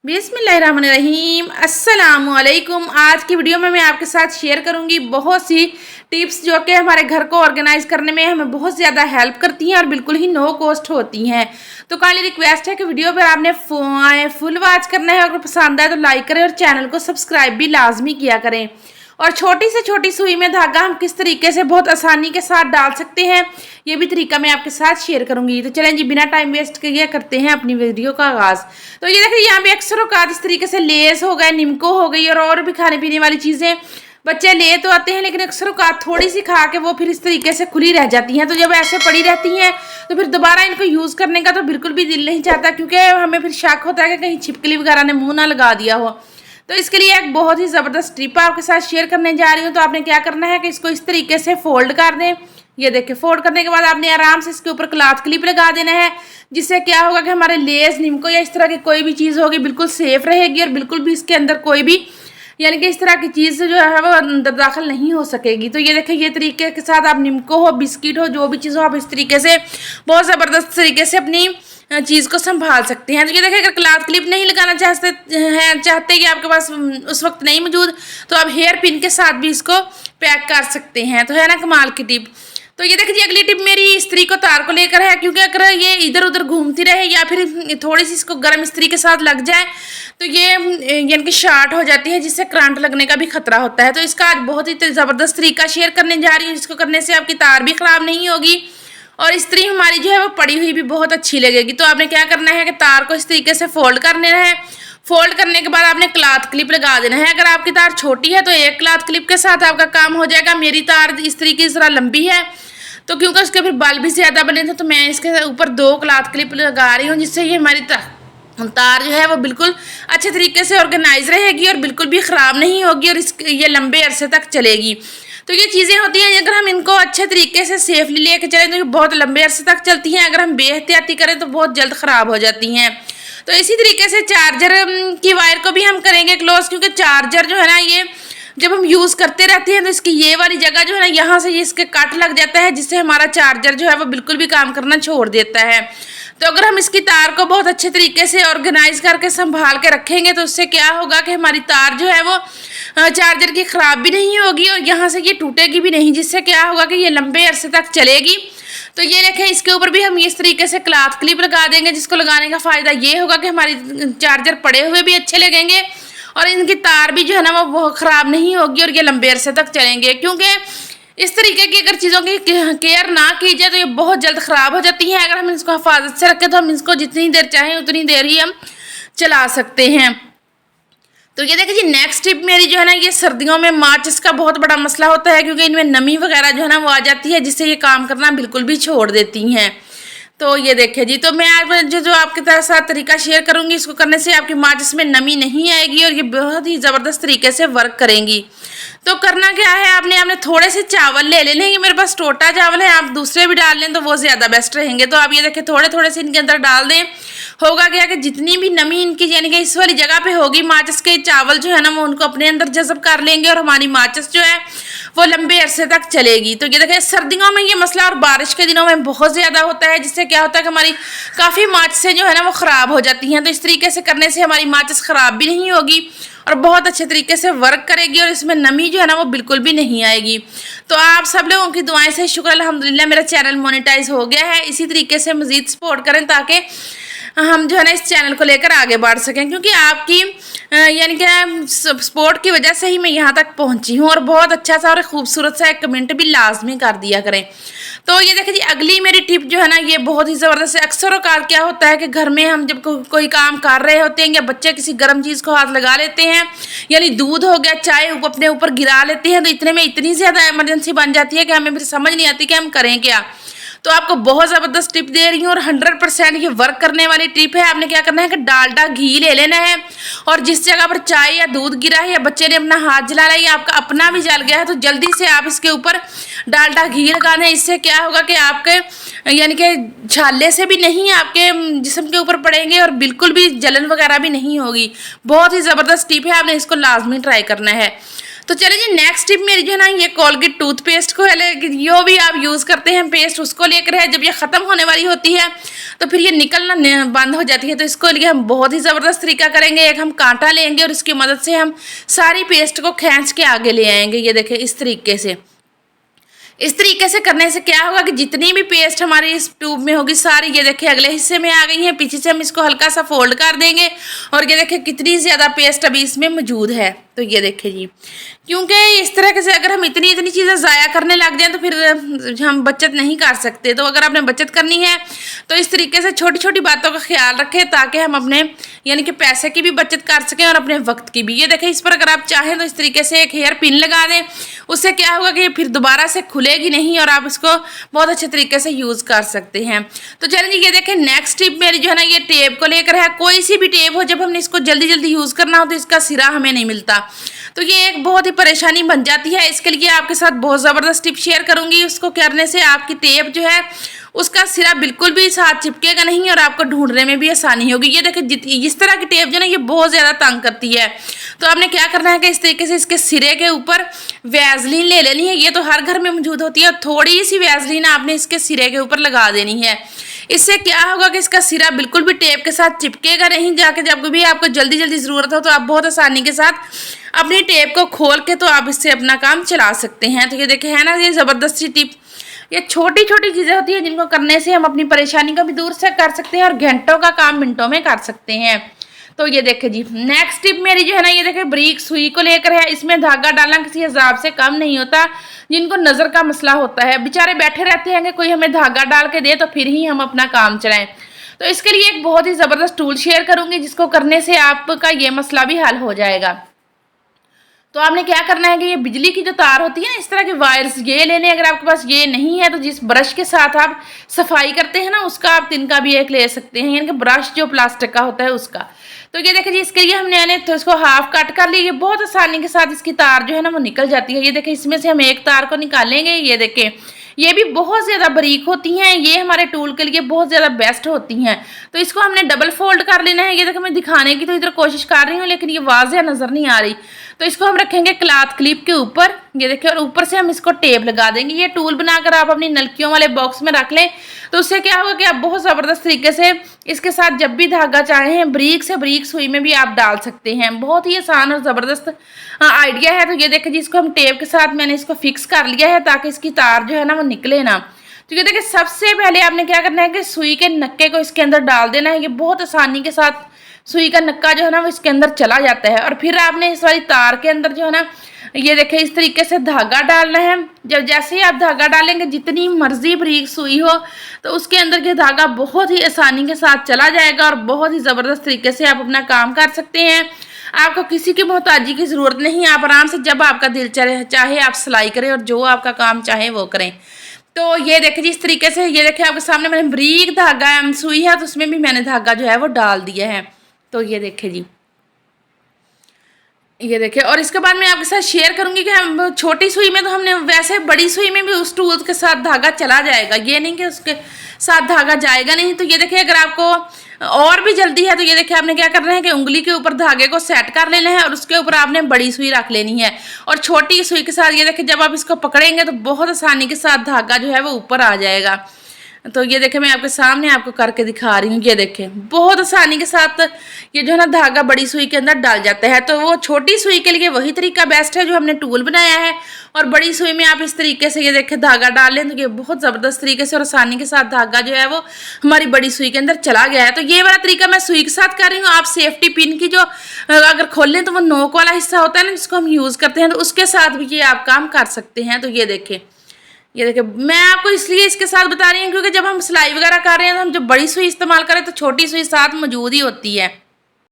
बिस्मिल्लाहिर्रहमानिर्रहीम अस्सलामुअलैकुम। आज की वीडियो में मैं आपके साथ शेयर करूंगी बहुत सी टिप्स जो कि हमारे घर को ऑर्गेनाइज करने में हमें बहुत ज़्यादा हेल्प करती हैं और बिल्कुल ही नो कॉस्ट होती हैं। तो काइंडली रिक्वेस्ट है कि वीडियो पर आपने फुल वॉच करना है। अगर पसंद आए तो लाइक करें और चैनल को सब्सक्राइब भी लाजमी किया करें। और छोटी से छोटी सुई में धागा हम किस तरीके से बहुत आसानी के साथ डाल सकते हैं, ये भी तरीका मैं आपके साथ शेयर करूंगी। तो चलें जी, बिना टाइम वेस्ट किए करते हैं अपनी वीडियो का आगाज़। तो ये देखिए, यहाँ पे अक्सर औकात इस तरीके से लेस हो गए, निम्को हो गई और भी खाने पीने वाली चीज़ें बच्चे ले तो आते हैं, लेकिन अक्सर औकात थोड़ी सी खा के वो फिर इस तरीके से खुली रह जाती हैं। तो जब ऐसे पड़ी रहती हैं तो फिर दोबारा इनको यूज़ करने का तो बिल्कुल भी दिल नहीं चाहता, क्योंकि हमें फिर शक होता है कि कहीं छिपकली वगैरह ने मुँह ना लगा दिया हो। तो इसके लिए एक बहुत ही ज़बरदस्त टिप आपके साथ शेयर करने जा रही हूँ। तो आपने क्या करना है कि इसको इस तरीके से फोल्ड कर दें। ये देखिए, फोल्ड करने के बाद आपने आराम से इसके ऊपर क्लॉथ क्लिप लगा देना है, जिससे क्या होगा कि हमारे लेस, निम्को या इस तरह की कोई भी चीज़ होगी बिल्कुल सेफ रहेगी और बिल्कुल भी इसके अंदर कोई भी यानी कि इस तरह की चीज़ जो है वो अंदर दाखिल नहीं हो सकेगी। तो ये देखिए, ये तरीके के साथ आप निम्को हो, बिस्किट हो, जो भी चीज़ हो, आप इस तरीके से बहुत ज़बरदस्त तरीके से अपनी चीज़ को संभाल सकते हैं। तो ये देखिए, अगर क्लॉथ क्लिप नहीं लगाना चाहते कि आपके पास उस वक्त नहीं मौजूद, तो आप हेयर पिन के साथ भी इसको पैक कर सकते हैं। तो है ना कमाल की टिप। तो ये देखिए, अगली टिप मेरी इस्त्री को तार को लेकर है, क्योंकि अगर ये इधर उधर घूमती रहे या फिर थोड़ी सी इसको गर्म इस्त्री के साथ लग जाए तो ये यानी कि शॉर्ट हो जाती है, जिससे करंट लगने का भी खतरा होता है। तो इसका आज बहुत ही ज़बरदस्त तरीका शेयर करने जा रही हूँ, जिसको करने से आपकी तार भी ख़राब नहीं होगी और इस्त्री हमारी जो है वो पड़ी हुई भी बहुत अच्छी लगेगी। तो आपने क्या करना है कि तार को इस तरीके से फोल्ड करना है। फोल्ड करने के बाद आपने क्लॉथ क्लिप लगा देना है। अगर आपकी तार छोटी है तो एक क्लॉथ क्लिप के साथ आपका काम हो जाएगा। मेरी तार इस तरीके से ज़रा लंबी है, तो क्योंकि उसके फिर बल भी ज़्यादा बने थे, तो मैं इसके ऊपर 2 क्लॉथ क्लिप लगा रही हूँ, जिससे ये हमारी तार जो है वो बिल्कुल अच्छे तरीके से ऑर्गेनाइज रहेगी और बिल्कुल भी ख़राब नहीं होगी और ये लंबे अरसे तक चलेगी। तो ये चीज़ें होती हैं, अगर हम इनको अच्छे तरीके से सेफली लेके चलें तो ये बहुत लंबे अरसे तक चलती हैं। अगर हम बेहतियाती करें तो बहुत जल्द ख़राब हो जाती हैं। तो इसी तरीके से चार्जर की वायर को भी हम करेंगे क्लोज, क्योंकि चार्जर जो है ना, ये जब हम यूज़ करते रहते हैं तो इसकी ये वाली जगह जो है ना, यहाँ से ये इसके कट लग जाता है, जिससे हमारा चार्जर जो है वो बिल्कुल भी काम करना छोड़ देता है। तो अगर हम इसकी तार को बहुत अच्छे तरीके से ऑर्गेनाइज करके संभाल के रखेंगे तो उससे क्या होगा कि हमारी तार जो है वो चार्जर की ख़राब भी नहीं होगी और यहाँ से ये टूटेगी भी नहीं, जिससे क्या होगा कि ये लंबे अरसे तक चलेगी। तो ये देखें, इसके ऊपर भी हम इस तरीके से क्लॉथ क्लिप लगा देंगे, जिसको लगाने का फ़ायदा ये होगा कि हमारी चार्जर पड़े हुए भी अच्छे लगेंगे और इनकी तार भी जो है ना वो ख़राब नहीं होगी और ये लंबे अरसे तक चलेंगे। क्योंकि इस तरीके की अगर चीज़ों की केयर ना की जाए तो ये बहुत जल्द ख़राब हो जाती हैं। अगर हम इसको हिफाजत से रखें तो हम इसको जितनी देर चाहें उतनी देर ही हम चला सकते हैं। तो ये देखिए जी, नेक्स्ट टिप मेरी जो है ना, ये सर्दियों में माचिस का बहुत बड़ा मसला होता है, क्योंकि इनमें नमी वगैरह जो है ना वो आ जाती है, जिससे ये काम करना बिल्कुल भी छोड़ देती हैं। तो ये देखिए जी, तो मैं आज जो आपके साथ तरीका शेयर करूंगी, इसको करने से आपकी माचिस में नमी नहीं आएगी और ये बहुत ही ज़बरदस्त तरीके से वर्क करेंगी। तो करना क्या है, आपने थोड़े से चावल ले लेंगे। मेरे पास टोटा चावल है, आप दूसरे भी डाल लें तो वो ज़्यादा बेस्ट रहेंगे। तो आप ये देखिए, थोड़े थोड़े से इनके अंदर डाल दें। होगा क्या कि जितनी भी नमी इनकी यानी कि इस वाली जगह पे होगी, माचिस के चावल जो है ना वो उनको अपने अंदर जज़ब कर लेंगे और हमारी माचिस जो है वो लंबे अरसे तक चलेगी। तो ये देखिए, सर्दियों में ये मसला और बारिश के दिनों में बहुत ज़्यादा होता है, जिससे क्या होता है कि हमारी काफ़ी माचिसें जो है ना वो ख़राब हो जाती हैं। तो इस तरीके से करने से हमारी माचिस ख़राब भी नहीं होगी और बहुत अच्छे तरीके से वर्क करेगी और इसमें नमी जो है ना वो बिल्कुल भी नहीं आएगी। तो आप सब लोगों की दुआएं से शुक्र अल्हम्दुलिल्लाह मेरा चैनल मोनेटाइज हो गया है। इसी तरीके से मज़ीद सपोर्ट करें ताकि हम जो है ना इस चैनल को लेकर आगे बढ़ सकें, क्योंकि आपकी यानी कि सपोर्ट की वजह से ही मैं यहाँ तक पहुँची हूँ। और बहुत अच्छा सा और खूबसूरत सा एक कमेंट भी लाजमी कर दिया करें। तो ये देखिए जी, अगली मेरी टिप जो है ना, ये बहुत ही ज़बरदस्त है। अक्सर औकात क्या होता है कि घर में हम जब कोई काम कर रहे होते हैं या बच्चे किसी गर्म चीज़ को हाथ लगा लेते हैं, यानी दूध हो गया, चाय अपने ऊपर गिरा लेते हैं, तो इतने में इतनी ज़्यादा इमरजेंसी बन जाती है कि हमें फिर समझ नहीं आती कि हम करें क्या। तो आपको बहुत ज़बरदस्त टिप दे रही हूँ और 100% ये वर्क करने वाली टिप है। आपने क्या करना है कि डालडा घी ले लेना है और जिस जगह पर चाय या दूध गिरा है या बच्चे ने अपना हाथ जला रहा है या आपका अपना भी जल गया है, तो जल्दी से आप इसके ऊपर डालडा घी लगाना है। इससे क्या होगा कि आपके यानी कि छाले से भी नहीं आपके जिस्म के ऊपर पड़ेंगे और बिल्कुल भी जलन वगैरह भी नहीं होगी। बहुत ही ज़बरदस्त टिप है, आपने इसको लाजमी ट्राई करना है। तो चलिए जी, नेक्स्ट टिप मेरी जो है ना, ये कोलगेट टूथपेस्ट को है, जो भी आप यूज़ करते हैं पेस्ट उसको लेकर है, जब ये ख़त्म होने वाली होती है तो फिर ये निकलना बंद हो जाती है। तो इसको लिए हम बहुत ही ज़बरदस्त तरीका करेंगे। एक हम कांटा लेंगे और इसकी मदद से हम सारी पेस्ट को खींच के आगे ले आएंगे। ये देखें, इस तरीके से। इस तरीके से करने से क्या होगा कि जितनी भी पेस्ट हमारी इस ट्यूब में होगी सारी, ये देखिए अगले हिस्से में आ गई है। पीछे से हम इसको हल्का सा फोल्ड कर देंगे और ये देखिए कितनी ज़्यादा पेस्ट अभी इसमें मौजूद है। तो ये देखिए जी, क्योंकि इस तरह से अगर हम इतनी चीज़ें ज़ाया करने लग जाएं तो फिर हम बचत नहीं कर सकते। तो अगर आपने बचत करनी है तो इस तरीके से छोटी छोटी बातों का ख्याल रखें, ताकि हम अपने यानी कि पैसे की भी बचत कर सकें और अपने वक्त की भी। ये देखें, इस पर अगर आप चाहें तो इस तरीके से एक हेयर पिन लगा दें। उससे क्या होगा कि फिर दोबारा से खुलेगी नहीं और आप इसको बहुत अच्छे तरीके से यूज़ कर सकते हैं। तो चलिए जी, ये देखें, नेक्स्ट टिप मेरी जो है ना, ये टेप को लेकर है। कोई सी भी टेप हो, जब हमने इसको जल्दी जल्दी यूज़ करना हो तो इसका सिरा हमें नहीं मिलता, तो ये एक बहुत ही परेशानी बन जाती है। इसके लिए आपके साथ बहुत ज़बरदस्त टिप शेयर करूंगी। उसको करने से आपकी टेप जो है उसका सिरा बिल्कुल भी साथ चिपकेगा नहीं और आपको ढूंढने में भी आसानी होगी। ये देखिए, इस तरह की टेप जो है ना, ये बहुत ज़्यादा तंग करती है। तो आपने क्या करना है कि इस तरीके से इसके सिरे के ऊपर वैसलीन ले लेनी है। ये तो हर घर में मौजूद होती है। थोड़ी सी वैसलीन आपने इसके सिरे के ऊपर लगा देनी है। इससे क्या होगा कि इसका सिरा बिल्कुल भी टेप के साथ चिपकेगा नहीं। जाके जब भी आपको जल्दी जल्दी ज़रूरत हो तो आप बहुत आसानी के साथ अपनी टेप को खोल के तो आप इससे अपना काम चला सकते हैं। तो ये देखें, है ना, ये ज़बरदस्त सी टिप। ये छोटी छोटी चीज़ें होती हैं जिनको करने से हम अपनी परेशानी को भी दूर से कर सकते हैं और घंटों का काम मिनटों में कर सकते हैं। तो ये देखें जी, नेक्स्ट टिप मेरी जो है ना, ये देखें, बारीक सुई को लेकर है। इसमें धागा डालना किसी हिसाब से कम नहीं होता। जिनको नज़र का मसला होता है, बेचारे बैठे रहते हैं कि कोई हमें धागा डाल के दे तो फिर ही हम अपना काम चलाएं। तो इसके लिए एक बहुत ही ज़बरदस्त टूल शेयर करूंगी, जिसको करने से आपका ये मसला भी हल हो जाएगा। तो आपने क्या करना है कि ये बिजली की जो तार होती है ना, इस तरह के वायर्स ये लेने। अगर आपके पास ये नहीं है तो जिस ब्रश के साथ आप सफाई करते हैं ना, उसका आप तिनका भी एक ले सकते हैं, यानी कि ब्रश जो प्लास्टिक का होता है उसका। तो ये देखिए जी, इसके लिए हमने यानी तो इसको हाफ कट कर लिया। ये बहुत आसानी के साथ इसकी तार जो है ना वो निकल जाती है। ये देखिए, इसमें से हम एक तार को निकालेंगे। ये देखें, ये भी बहुत ज़्यादा बारीक होती हैं। ये हमारे टूल के लिए बहुत ज़्यादा बेस्ट होती हैं। तो इसको हमने डबल फोल्ड कर लेना है। ये देखो, मैं दिखाने की तो इधर कोशिश कर रही हूँ लेकिन ये वाज़ेह नज़र नहीं आ रही। तो इसको हम रखेंगे क्लॉथ क्लिप के ऊपर। ये देखिए, और ऊपर से हम इसको टेप लगा देंगे। ये टूल बनाकर आप अपनी नलकियों वाले बॉक्स में रख लें, तो उससे क्या होगा कि आप बहुत ज़बरदस्त तरीके से इसके साथ जब भी धागा चाहें बारीक से बारीक सुई में भी आप डाल सकते हैं। बहुत ही आसान और ज़बरदस्त आइडिया है। तो ये देखिए, जिसको हम टेप के साथ मैंने इसको फिक्स कर लिया है ताकि इसकी तार जो है ना वो निकले ना। तो ये देखिए, सबसे पहले आपने क्या करना है कि सुई के नक्के को इसके अंदर डाल देना है। ये बहुत आसानी के साथ सुई का नक्का जो है ना वो इसके अंदर चला जाता है। और फिर आपने इस वाली तार के अंदर जो है ना, ये देखिए, इस तरीके से धागा डालना है। जब जैसे ही आप धागा डालेंगे, जितनी मर्जी बारीक सुई हो तो उसके अंदर के धागा बहुत ही आसानी के साथ चला जाएगा और बहुत ही ज़बरदस्त तरीके से आप अपना काम कर सकते हैं। आपको किसी की मोहताजी की ज़रूरत नहीं। आप आराम से जब आपका दिल चाहे आप सिलाई करें और जो आपका काम चाहे वो करें। तो ये देखिए जी, इस तरीके से ये देखिए आपके सामने मैंने बारीक धागा सुई है तो उसमें भी मैंने धागा जो है वो डाल दिया है। तो ये देखिए जी, ये देखिए, और इसके बाद मैं आपके साथ शेयर करूंगी कि हम छोटी सुई में तो हमने वैसे बड़ी सुई में भी उस टूल के साथ धागा चला जाएगा। ये नहीं कि उसके साथ धागा जाएगा नहीं। तो ये देखिए, अगर आपको और भी जल्दी है तो ये देखिए, आपने क्या करना है कि उंगली के ऊपर धागे को सेट कर लेना है और उसके ऊपर आपने बड़ी सुई रख लेनी है और छोटी सुई के साथ ये देखिए, जब आप इसको पकड़ेंगे तो बहुत आसानी के साथ धागा जो है वो ऊपर आ जाएगा। तो ये देखें, मैं आपके सामने आपको करके दिखा रही हूँ। ये देखें, बहुत आसानी के साथ ये जो है ना धागा बड़ी सुई के अंदर डाल जाता है। तो वो छोटी सुई के लिए वही तरीका बेस्ट है जो हमने टूल बनाया है। और बड़ी सुई में आप इस तरीके से ये देखें धागा डाल लें तो ये बहुत ज़बरदस्त तरीके से और आसानी के साथ धागा जो है वो हमारी बड़ी सुई के अंदर चला गया है। तो ये वाला तरीका मैं सुई के साथ कर रही हूँ। आप सेफ्टी पिन की जो अगर खोल लें तो वो नोक वाला हिस्सा होता है ना जिसको हम यूज़ करते हैं, तो उसके साथ भी ये आप काम कर सकते हैं। तो ये देखें, ये देखिए, मैं आपको इसलिए इसके साथ बता रही हूँ क्योंकि जब हम सिलाई वगैरह कर रहे हैं तो हम जब बड़ी सुई इस्तेमाल करें तो छोटी सुई साथ मौजूद ही होती है।